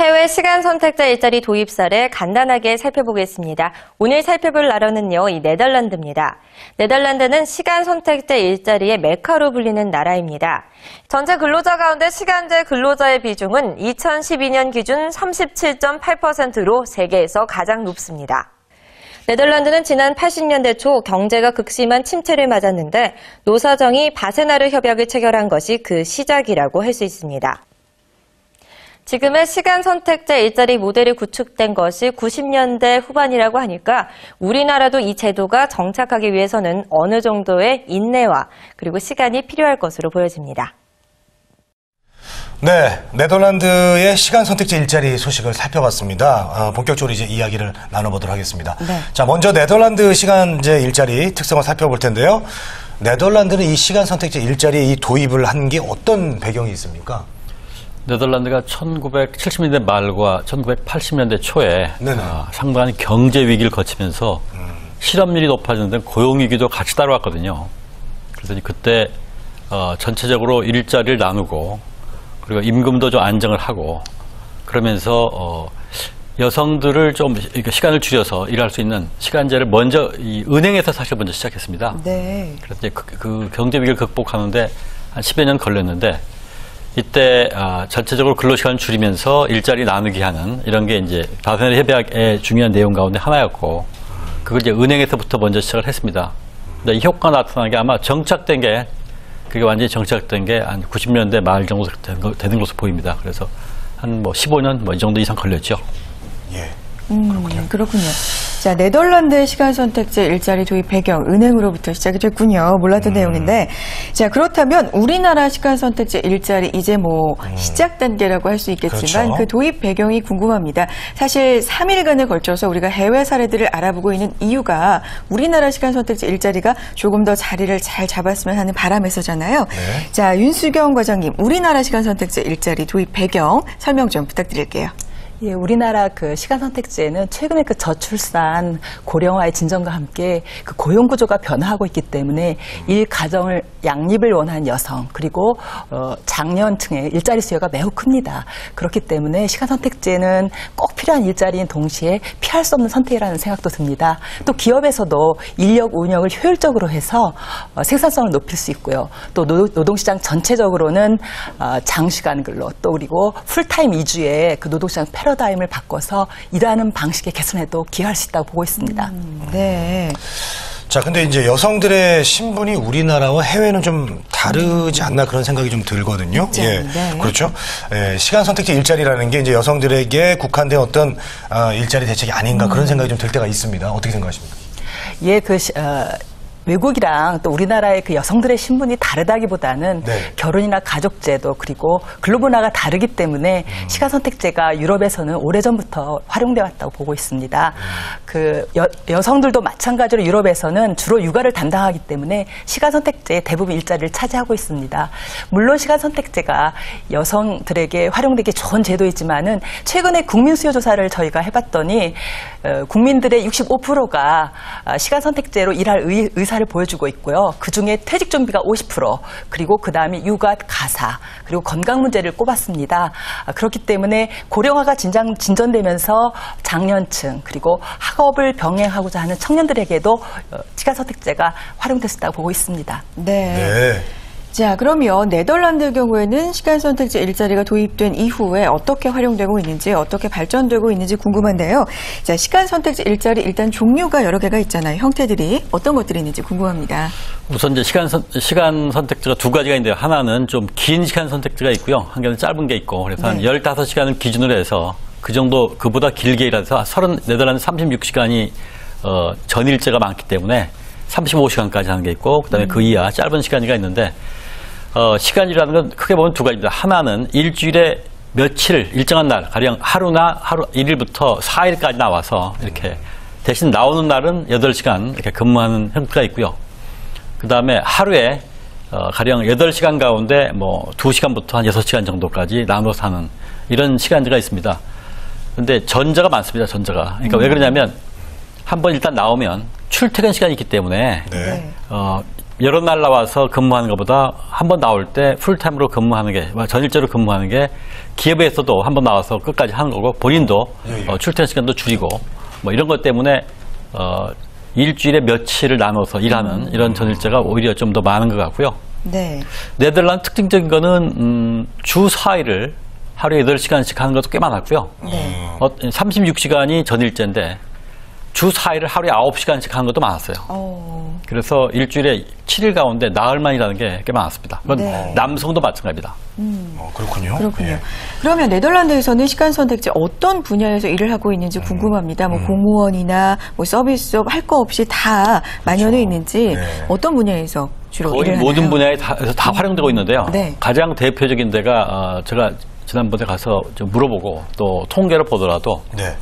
해외 시간 선택자 일자리 도입 사례 간단하게 살펴보겠습니다. 오늘 살펴볼 나라는요, 이 네덜란드입니다. 네덜란드는 시간 선택자 일자리의 메카로 불리는 나라입니다. 전체 근로자 가운데 시간제 근로자의 비중은 2012년 기준 37.8%로 세계에서 가장 높습니다. 네덜란드는 지난 80년대 초 경제가 극심한 침체를 맞았는데 노사정이 바세나르 협약을 체결한 것이 그 시작이라고 할 수 있습니다. 지금의 시간 선택자 일자리 모델이 구축된 것이 90년대 후반이라고 하니까 우리나라도 이 제도가 정착하기 위해서는 어느 정도의 인내와 그리고 시간이 필요할 것으로 보여집니다. 네, 네덜란드의 시간 선택자 일자리 소식을 살펴봤습니다. 본격적으로 이제 이야기를 나눠보도록 하겠습니다. 네. 자, 먼저 네덜란드 시간제 일자리 특성을 살펴볼 텐데요. 네덜란드는 이 시간 선택자 일자리 이 도입을 한 게 어떤 배경이 있습니까? 네덜란드가 1970년대 말과 1980년대 초에 상당한 경제 위기를 거치면서 실업률이 높아지는 고용 위기도 같이 따라왔거든요. 그래서 그때 전체적으로 일자리를 나누고 그리고 임금도 좀 안정을 하고 그러면서 여성들을 좀 시간을 줄여서 일할 수 있는 시간제를 먼저 이 은행에서 사실 먼저 시작했습니다. 네. 그래서 이제 그 경제 위기를 극복하는데 한 10여 년 걸렸는데 이때 전체적으로 근로시간을 줄이면서 일자리 나누기 하는 이런 게 이제 바세나르 협약의 중요한 내용 가운데 하나였고 그걸 이제 은행에서부터 먼저 시작을 했습니다. 근데 이 효과가 나타난 게 아마 정착된 게 그게 완전히 정착된 게 한 90년대 말 정도 되는 것으로 보입니다. 그래서 한 뭐 15년 이 정도 이상 걸렸죠. 예. 그렇군요. 자, 네덜란드의 시간 선택제 일자리 도입 배경, 은행으로부터 시작이 됐군요. 몰랐던 내용인데. 자, 그렇다면 우리나라 시간 선택제 일자리 이제 시작 단계라고 할 수 있겠지만 그렇죠. 그 도입 배경이 궁금합니다. 사실 3일간에 걸쳐서 우리가 해외 사례들을 알아보고 있는 이유가 우리나라 시간 선택제 일자리가 조금 더 자리를 잘 잡았으면 하는 바람에서잖아요. 네. 자, 윤수경 과장님, 우리나라 시간 선택제 일자리 도입 배경 설명 좀 부탁드릴게요. 예, 우리나라 그 시간 선택제는 최근에 그 저출산 고령화의 진전과 함께 그 고용 구조가 변화하고 있기 때문에 일 가정을 양립을 원하는 여성 그리고 장년층의 일자리 수요가 매우 큽니다. 그렇기 때문에 시간 선택제는 꼭 필요한 일자리인 동시에 피할 수 없는 선택이라는 생각도 듭니다. 또 기업에서도 인력 운영을 효율적으로 해서 생산성을 높일 수 있고요. 또 노동시장 전체적으로는 장시간 근로 또 그리고 풀타임 위주의 그 노동시장 패러다임을 바꿔서 일하는 방식의 개선에도 기여할 수 있다고 보고 있습니다. 네. 자, 근데 이제 여성들의 신분이 우리나라와 해외는 좀 다르지 않나 그런 생각이 좀 들거든요. 예. 네. 그렇죠. 예, 시간 선택제 일자리라는 게 이제 여성들에게 국한된 어떤 일자리 대책이 아닌가 그런 생각이 좀 들 때가 있습니다. 어떻게 생각하십니까? 예, 외국이랑 또 우리나라의 그 여성들의 신분이 다르다기보다는 결혼이나 가족제도 그리고 근로문화가 다르기 때문에 시간 선택제가 유럽에서는 오래전부터 활용되어 왔다고 보고 있습니다. 그 여성들도 마찬가지로 유럽에서는 주로 육아를 담당하기 때문에 시간 선택제의 대부분 일자리를 차지하고 있습니다. 물론 시간 선택제가 여성들에게 활용되기 좋은 제도이지만은 최근에 국민 수요 조사를 저희가 해봤더니 국민들의 65%가 시간 선택제로 일할 의사를 보여주고 있고요. 그중에 퇴직 준비가 50%, 그리고 그다음에 육아, 가사, 그리고 건강 문제를 꼽았습니다. 그렇기 때문에 고령화가 진전되면서 장년층, 그리고 학업을 병행하고자 하는 청년들에게도 시간 선택제가 활용될 수 있다고 보고 있습니다. 네. 자, 그러면 네덜란드의 경우에는 시간 선택제 일자리가 도입된 이후에 어떻게 활용되고 있는지, 어떻게 발전되고 있는지 궁금한데요. 자, 시간 선택제 일자리 일단 종류가 여러 개가 있잖아요. 형태들이 어떤 것들이 있는지 궁금합니다. 우선 이제 시간 선택제가 두 가지가 있는데요. 하나는 좀 긴 시간 선택제가 있고요. 한 개는 짧은 게 있고, 그래서 한 15시간을 기준으로 해서 그 정도, 그보다 길게 일해서 네덜란드 36시간이 전일제가 많기 때문에 35시간까지 하는 게 있고, 그 다음에 그 이하 짧은 시간이가 있는데, 시간이라는 건 크게 보면 두 가지입니다. 하나는 일주일에 며칠, 일정한 날, 가령 하루나 일일부터 4일까지 나와서 이렇게 대신 나오는 날은 8시간 이렇게 근무하는 형태가 있고요. 그 다음에 하루에 가령 8시간 가운데 2시간부터 한 6시간 정도까지 나눠서 하는 이런 시간제가 있습니다. 그런데 전자가 많습니다, 전자가. 그러니까 왜 그러냐면 한번 일단 나오면 출퇴근 시간이 있기 때문에 여러 날 나와서 근무하는 것보다 한 번 나올 때 풀타임으로 근무하는 게, 전일제로 근무하는 게 기업에서도 한 번 나와서 끝까지 하는 거고 본인도 출퇴근 시간도 줄이고 뭐 이런 것 때문에 일주일에 며칠을 나눠서 일하는 이런 전일제가 오히려 좀 더 많은 것 같고요. 네. 네덜란드 특징적인 거는 주 4일을 하루에 8시간씩 하는 것도 꽤 많았고요. 네. 36시간이 전일제인데 주 4일을 하루에 9시간씩 하는 것도 많았어요. 그래서 일주일에 7일 가운데 나흘만 일하는 게 꽤 많았습니다. 그건 네. 남성도 마찬가지입니다. 그렇군요. 그렇군요. 예. 그러면 네덜란드에서는 시간 선택제 어떤 분야에서 일을 하고 있는지 궁금합니다. 뭐 공무원이나 뭐 서비스업 할 거 없이 다 만연해 있는지 네. 어떤 분야에서 주로 거의 일을 모든 하나요? 분야에 다 활용되고 있는데요. 네. 가장 대표적인 데가 제가 지난번에 가서 좀 물어보고 또 통계를 보더라도 네.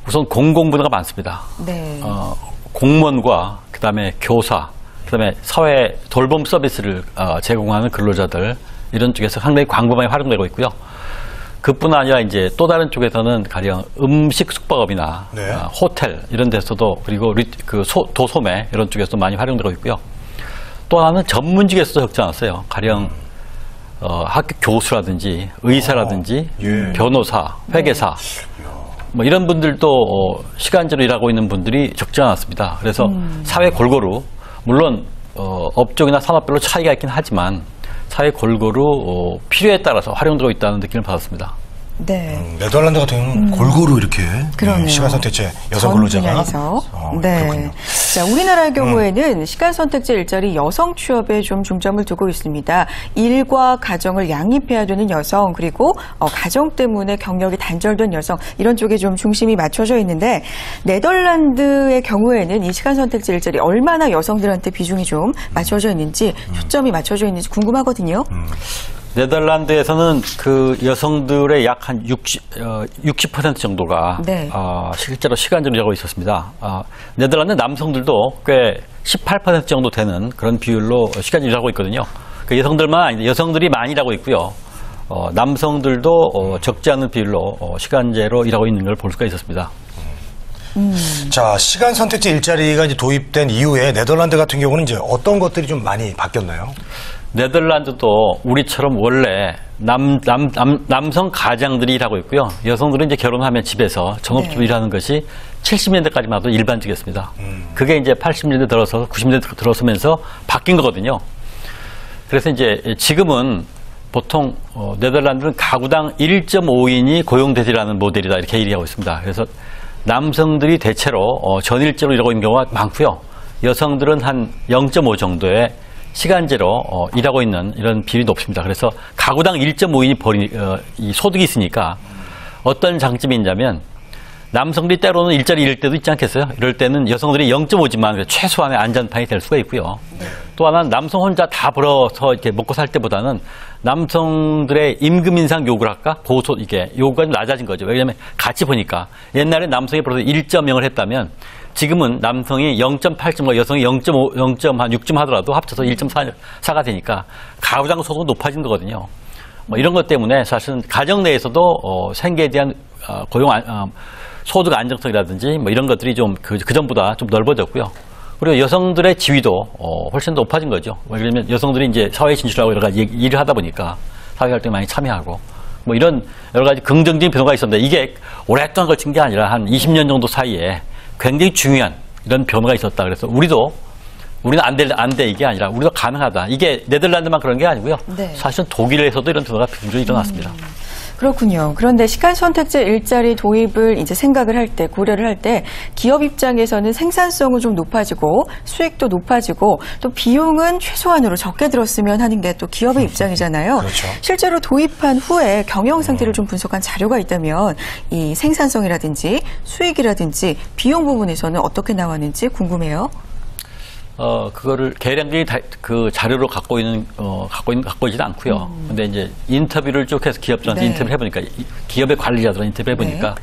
우선 공공분야가 많습니다. 네. 공무원과 그다음에 교사, 그다음에 사회 돌봄 서비스를 제공하는 근로자들 이런 쪽에서 상당히 광범위하게 활용되고 있고요. 그뿐 아니라 이제 또 다른 쪽에서는 가령 음식 숙박업이나 네. 호텔 이런 데서도 그리고 도소매 이런 쪽에서도 많이 활용되고 있고요. 또 하나는 전문직에서도 적지 않았어요. 가령 학교 교수라든지 의사라든지 예. 변호사, 회계사 뭐 이런 분들도 시간제로 일하고 있는 분들이 적지 않았습니다. 그래서 사회 골고루 물론 업종이나 산업별로 차이가 있긴 하지만 사회 골고루 필요에 따라서 활용되고 있다는 느낌을 받았습니다. 네. 네덜란드 같은 경우는 골고루 이렇게 그러네요. 시간 선택제 여성 전 근로자가 분야에서. 네. 그렇군요. 자, 우리나라의 경우에는 시간 선택제 일자리 여성 취업에 좀 중점을 두고 있습니다. 일과 가정을 양립해야 되는 여성, 그리고 가정 때문에 경력이 단절된 여성, 이런 쪽에 좀 중심이 맞춰져 있는데, 네덜란드의 경우에는 이 시간 선택제 일자리 얼마나 여성들한테 비중이 좀 맞춰져 있는지, 초점이 맞춰져 있는지 궁금하거든요. 네덜란드에서는 그 여성들의 약 한 60% 정도가 네. 실제로 시간제로 일하고 있었습니다. 네덜란드 남성들도 꽤 18% 정도 되는 그런 비율로 시간제로 일하고 있거든요. 그 여성들만 아닌데 여성들이 많이 일하고 있고요. 남성들도 적지 않은 비율로 시간제로 일하고 있는 걸 볼 수가 있었습니다. 자, 시간 선택제 일자리가 이제 도입된 이후에 네덜란드 같은 경우는 이제 어떤 것들이 좀 많이 바뀌었나요? 네덜란드도 우리처럼 원래 남성 가장들이 일하고 있고요. 여성들은 이제 결혼하면 집에서 전업주부 네. 일하는 것이 70년대까지만 해도 일반적이었습니다. 그게 이제 80년대 들어서 90년대 들어서면서 바뀐 거거든요. 그래서 이제 지금은 보통 네덜란드는 가구당 1.5인이 고용되지라는 모델이다 이렇게 얘기하고 있습니다. 그래서 남성들이 대체로 전일제로 일하고 있는 경우가 많고요. 여성들은 한 0.5 정도의 시간제로 일하고 있는 이런 비율이 높습니다. 그래서 가구당 1.5인이 이 소득이 있으니까 어떤 장점이 있냐면 남성들이 때로는 일자리 잃을 때도 있지 않겠어요? 이럴 때는 여성들이 0.5지만 최소한의 안전판이 될 수가 있고요. 또 하나는 남성 혼자 다 벌어서 이렇게 먹고 살 때보다는 남성들의 임금 인상 요구를 할까? 이게 요구가 좀 낮아진 거죠. 왜냐하면 같이 보니까 옛날에 남성이 벌어서 1.0을 했다면 지금은 남성이 0.8점, 여성이 0.5, 0.6점 하더라도 합쳐서 1.4가 되니까 가구당 소득은 높아진 거거든요. 뭐 이런 것 때문에 사실은 가정 내에서도 생계에 대한 소득 안정성이라든지 뭐 이런 것들이 좀 그 전보다 좀 넓어졌고요. 그리고 여성들의 지위도 훨씬 더 높아진 거죠. 왜냐하면 여성들이 이제 사회에 진출하고 여러 가지 일을 하다 보니까 사회활동에 많이 참여하고 뭐 이런 여러 가지 긍정적인 변화가 있었는데 이게 오랫동안 걸친 게 아니라 한 20년 정도 사이에 굉장히 중요한 이런 변화가 있었다. 그래서 우리는 안 돼 이게 아니라 우리도 가능하다. 이게 네덜란드만 그런 게 아니고요. 네. 사실은 독일에서도 이런 변화가 빈번히 일어났습니다. 그렇군요. 그런데 시간 선택제 일자리 도입을 이제 생각을 할 때, 고려를 할 때 기업 입장에서는 생산성은 좀 높아지고 수익도 높아지고 또 비용은 최소한으로 적게 들었으면 하는 게 또 기업의 입장이잖아요. 그렇죠. 실제로 도입한 후에 경영 상태를 좀 분석한 자료가 있다면 이 생산성이라든지 수익이라든지 비용 부분에서는 어떻게 나왔는지 궁금해요. 그거를 계량적인 그 자료로 갖고 있지는 않고요. 근데 이제 인터뷰를 쭉 해서 기업들한테 네. 인터뷰를 해보니까 기업의 관리자들한테 인터뷰를 해보니까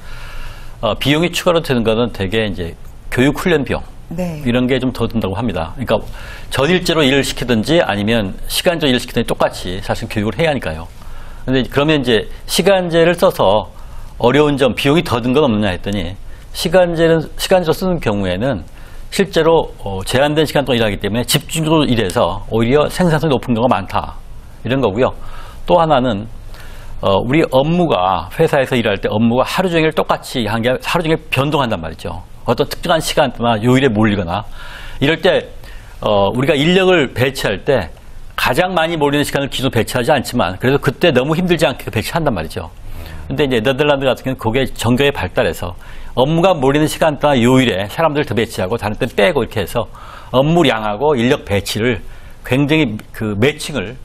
비용이 추가로 드는 거는 대개 이제 교육 훈련 비용 네. 이런 게 좀 더 든다고 합니다. 그러니까 전일제로 일을 시키든지 아니면 시간제로 일을 시키든지 똑같이 사실 교육을 해야 하니까요. 근데 그러면 이제 시간제를 써서 어려운 점 비용이 더 든 건 없느냐 했더니 시간제로 쓰는 경우에는 실제로 제한된 시간 동안 일하기 때문에 집중적으로 일해서 오히려 생산성이 높은 경우가 많다. 이런 거고요. 또 하나는 우리 업무가 회사에서 일할 때 업무가 하루 종일 똑같이 한 게 하루 종일 변동한단 말이죠. 어떤 특정한 시간대나 요일에 몰리거나 이럴 때 우리가 인력을 배치할 때 가장 많이 몰리는 시간을 기존 배치하지 않지만 그래서 그때 너무 힘들지 않게 배치한단 말이죠. 근데 이제 네덜란드 같은 경우는 그게 정교에 발달해서 업무가 몰리는 시간대나 요일에 사람들을 더 배치하고 다른 때 빼고 이렇게 해서 업무량하고 인력 배치를 굉장히 그 매칭을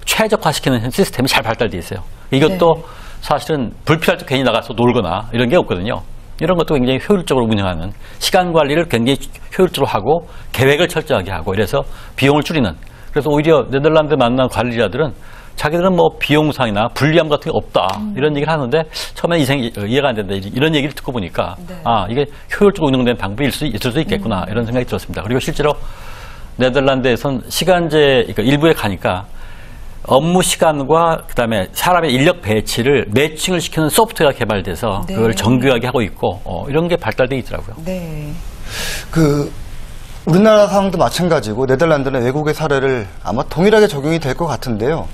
최적화시키는 시스템이 잘 발달되어 있어요. 이것도 사실은 불필요할 때 괜히 나가서 놀거나 이런 게 없거든요. 이런 것도 굉장히 효율적으로 운영하는 시간 관리를 굉장히 효율적으로 하고 계획을 철저하게 하고 이래서 비용을 줄이는 그래서 오히려 네덜란드 만난 관리자들은 자기들은 뭐 비용상이나 불리함 같은 게 없다 이런 얘기를 하는데 처음에 이해가 안 된다 이런 얘기를 듣고 보니까 이게 효율적으로 운영된 방법이 있을 수 있겠구나 이런 생각이 들었습니다. 그리고 실제로 네덜란드에선 시간제 그러니까 일부에 가니까 업무 시간과 그다음에 사람의 인력 배치를 매칭을 시키는 소프트웨어가 개발돼서 그걸 정교하게 하고 있고 이런 게 발달돼 있더라고요. 네. 우리나라 상황도 마찬가지고 네덜란드는 외국의 사례를 아마 동일하게 적용이 될 것 같은데요.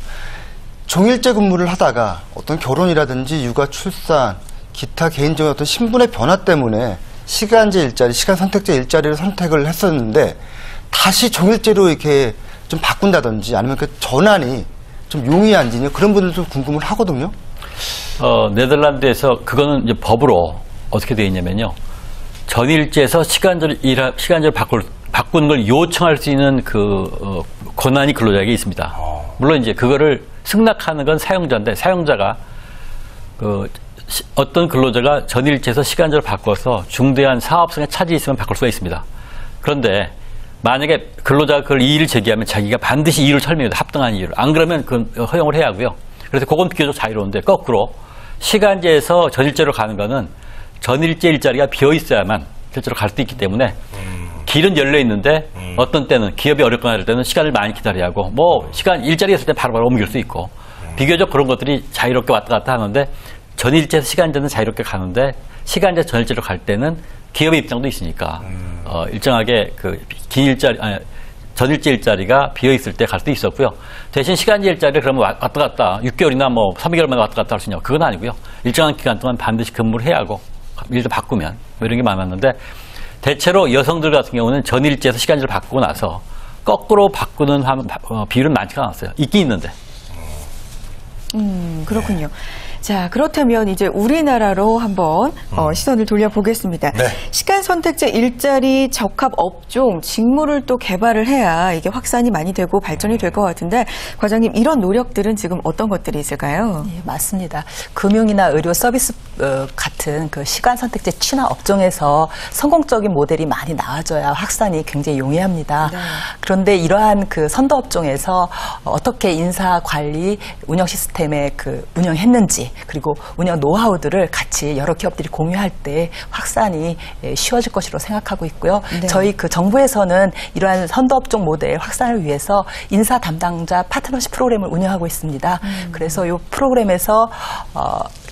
종일제 근무를 하다가 어떤 결혼이라든지 육아, 출산, 기타 개인적인 어떤 신분의 변화 때문에 시간제 일자리, 시간 선택제 일자리를 선택을 했었는데 다시 종일제로 이렇게 좀 바꾼다든지 아니면 그 전환이 좀 용이한지 그런 분들도 궁금을 하거든요. 네덜란드에서 그거는 이제 법으로 어떻게 되어 있냐면요. 전일제에서 시간제를 바꾸는 걸 요청할 수 있는 권한이 근로자에게 있습니다. 물론 이제 그거를 승낙하는 건 사용자인데 사용자가 어떤 근로자가 전일제에서 시간제로 바꿔서 중대한 사업성에 차질이 있으면 바꿀 수가 있습니다. 그런데 만약에 근로자가 그걸 이의를 제기하면 자기가 반드시 이유를 설명해도 합당한 이유를. 안 그러면 그건 허용을 해야 하고요. 그래서 그건 비교적 자유로운데 거꾸로 시간제에서 전일제로 가는 거는 전일제 일자리가 비어 있어야만 실제로 갈 수 있기 때문에 길은 열려 있는데 어떤 때는 기업이 어렵거나 할 때는 시간을 많이 기다려야 하고 뭐 시간 일자리가 있을 때 바로바로 옮길 수 있고 비교적 그런 것들이 자유롭게 왔다 갔다 하는데 전일제에서 시간제는 자유롭게 가는데 시간제 전일제로 갈 때는 기업의 입장도 있으니까 일정하게 긴 일자리 전일제 일자리가 비어 있을 때 갈 수도 있었고요. 대신 시간제 일자리를 그러면 왔다 갔다 6개월이나 뭐 3개월 만에 왔다 갔다 할 수 있냐 그건 아니고요. 일정한 기간 동안 반드시 근무를 해야 하고 일도 바꾸면 뭐 이런 게 많았는데 대체로 여성들 같은 경우는 전일제에서 시간제를 바꾸고 나서 거꾸로 바꾸는 비율은 많지가 않았어요. 있긴 있는데. 그렇군요. 자, 그렇다면 이제 우리나라로 한번 시선을 돌려보겠습니다. 네. 시간 선택제 일자리 적합 업종, 직무를 또 개발을 해야 이게 확산이 많이 되고 발전이 될 것 같은데 과장님 이런 노력들은 지금 어떤 것들이 있을까요? 네, 맞습니다. 금융이나 의료 서비스 같은 그 시간 선택제 취나 업종에서 성공적인 모델이 많이 나와줘야 확산이 굉장히 용이합니다. 네. 그런데 이러한 그 선도 업종에서 어떻게 인사 관리 운영 시스템에 운영했는지 그리고 운영 노하우들을 같이 여러 기업들이 공유할 때 확산이 쉬워질 것으로 생각하고 있고요. 네. 저희 정부에서는 이러한 선도업종 모델 확산을 위해서 인사 담당자 파트너십 프로그램을 운영하고 있습니다. 그래서 이 프로그램에서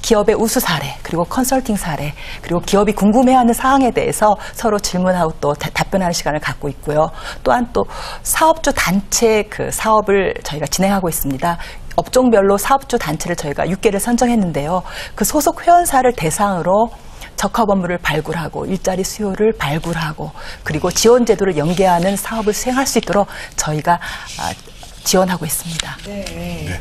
기업의 우수 사례, 그리고 컨설팅 사례, 그리고 기업이 궁금해하는 사항에 대해서 서로 질문하고 또 답변하는 시간을 갖고 있고요. 또한 또 사업주 단체 사업을 저희가 진행하고 있습니다. 업종별로 사업주 단체를 저희가 6개를 선정했는데요. 그 소속 회원사를 대상으로 적합 업무를 발굴하고 일자리 수요를 발굴하고 그리고 지원 제도를 연계하는 사업을 수행할 수 있도록 저희가 지원하고 있습니다. 네.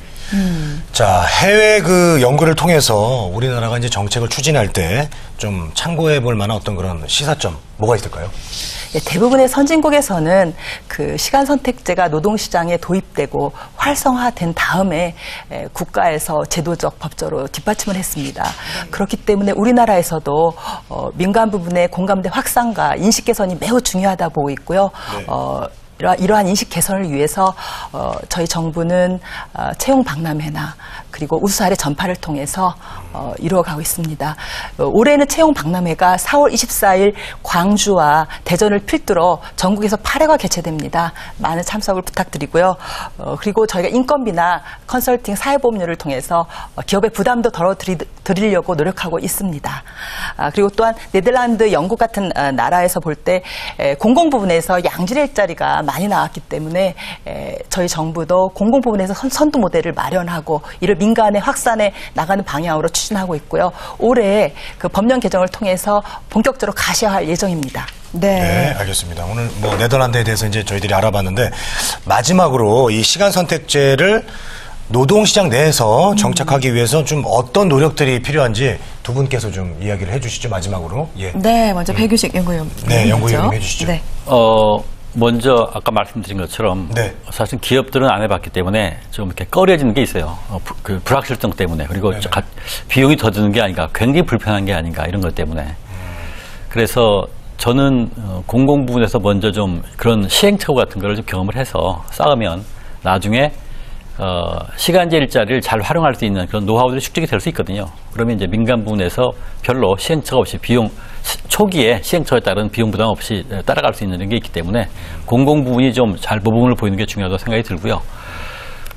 자, 해외 연구를 통해서 우리나라가 이제 정책을 추진할 때 좀 참고해 볼 만한 어떤 그런 시사점 뭐가 있을까요? 네, 대부분의 선진국에서는 시간 선택제가 노동시장에 도입되고 활성화된 다음에 국가에서 제도적 법적으로 뒷받침을 했습니다. 그렇기 때문에 우리나라에서도 민간 부분의 공감대 확산과 인식 개선이 매우 중요하다 보고 있고요. 이러한 인식 개선을 위해서 저희 정부는 채용 박람회나 그리고 우수 사례 전파를 통해서 이루어가고 있습니다. 올해는 채용 박람회가 4월 24일 광주와 대전을 필두로 전국에서 8회가 개최됩니다. 많은 참석을 부탁드리고요. 그리고 저희가 인건비나 컨설팅, 사회보험료를 통해서 기업의 부담도 덜어드리려고 노력하고 있습니다. 그리고 또한 네덜란드, 영국 같은 나라에서 볼 때 공공 부분에서 양질의 일자리가 많이 나왔기 때문에 저희 정부도 공공 부분에서 선두 모델을 마련하고 이를 민간에 확산해 나가는 방향으로 추진하고 있고요. 올해 그 법령 개정을 통해서 본격적으로 가시화할 예정입니다. 네, 알겠습니다. 오늘 뭐 네덜란드에 대해서 이제 저희들이 알아봤는데 마지막으로 이 시간 선택제를 노동시장 내에서 정착하기 위해서 좀 어떤 노력들이 필요한지 두 분께서 좀 이야기를 해주시죠. 마지막으로. 예. 네, 먼저 배규식 연구위원. 네, 연구위원님 해주시죠. 네. 먼저 아까 말씀드린 것처럼 네. 사실 기업들은 안 해봤기 때문에 좀 이렇게 꺼려지는 게 있어요. 그 불확실성 때문에 그리고 비용이 더 드는 게 아닌가, 굉장히 불편한 게 아닌가 이런 것 때문에. 그래서 저는 공공 부분에서 먼저 좀 그런 시행착오 같은 거를 좀 경험을 해서 쌓으면 나중에 시간제 일자리를 잘 활용할 수 있는 그런 노하우들이 축적이 될 수 있거든요. 그러면 이제 민간 부분에서 별로 시행착오 없이 초기에 시행착오에 따른 비용 부담 없이 따라갈 수 있는 게 있기 때문에 공공 부분이 좀 잘 모범을 보이는 게 중요하다고 생각이 들고요.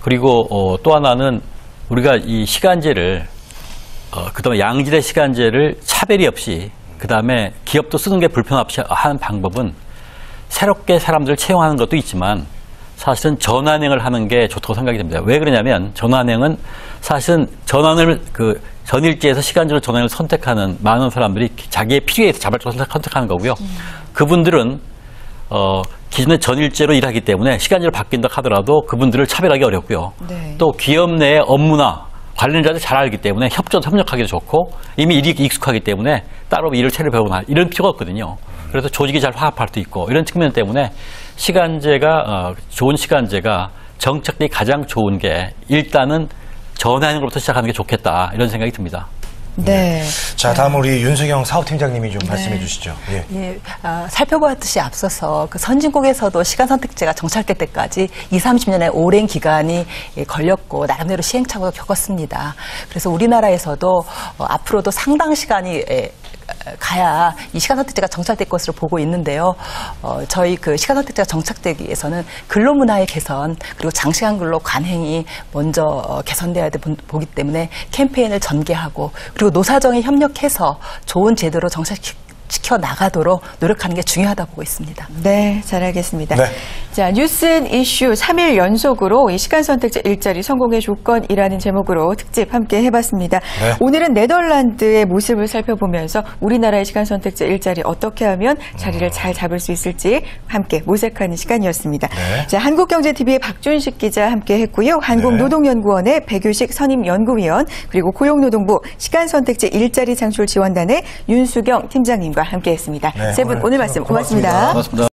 그리고 또 하나는 우리가 이 시간제를 그다음에 양질의 시간제를 차별이 없이 그다음에 기업도 쓰는 게 불편 없이 하는 방법은 새롭게 사람들을 채용하는 것도 있지만 사실은 전환행을 하는 게 좋다고 생각이 됩니다. 왜 그러냐면 전환행은 사실은 전일제에서 시간제로 전환행을 선택하는 많은 사람들이 자기의 필요에 의해서 자발적으로 선택하는 거고요. 그분들은 기존의 전일제로 일하기 때문에 시간제로 바뀐다 하더라도 그분들을 차별하기 어렵고요. 네. 또 기업 내의 업무나 관련자들 잘 알기 때문에 협력하기도 좋고 이미 일이 익숙하기 때문에 따로 일을 차려 배우거나 이런 필요가 없거든요. 그래서 조직이 잘 화합할 수 있고 이런 측면 때문에 좋은 시간제가 정착되기 가장 좋은 게 일단은 전환으로부터 시작하는 게 좋겠다 이런 생각이 듭니다. 네. 자, 다음 우리 윤수경 사업팀장님이 좀 말씀해 주시죠. 예. 예, 살펴보았듯이 앞서서 그 선진국에서도 시간 선택제가 정착될 때까지 20-30년의 오랜 기간이 걸렸고 나름대로 시행착오도 겪었습니다. 그래서 우리나라에서도 앞으로도 상당 시간이 가야 이 시간 선택제가 정착될 것으로 보고 있는데요. 저희 그 시간 선택제가 정착되기 위해서는 근로 문화의 개선 그리고 장시간 근로 관행이 먼저 개선돼야 보기 때문에 캠페인을 전개하고 그리고 노사정에 협력해서 좋은 제도로 정착시켜 나가도록 노력하는 게 중요하다고 보고 있습니다. 네, 잘 알겠습니다. 네. 자, 뉴스앤 이슈 3일 연속으로 이 시간 선택제 일자리 성공의 조건이라는 제목으로 특집 함께 해봤습니다. 네. 오늘은 네덜란드의 모습을 살펴보면서 우리나라의 시간 선택제 일자리 어떻게 하면 자리를 잘 잡을 수 있을지 함께 모색하는 시간이었습니다. 네. 자, 한국경제TV의 박준식 기자 함께 했고요. 한국노동연구원의 배규식 선임연구위원 그리고 고용노동부 시간 선택제 일자리 창출 지원단의 윤수경 팀장님과 함께 했습니다. 네, 세 분 오늘 말씀 고맙습니다. 고맙습니다.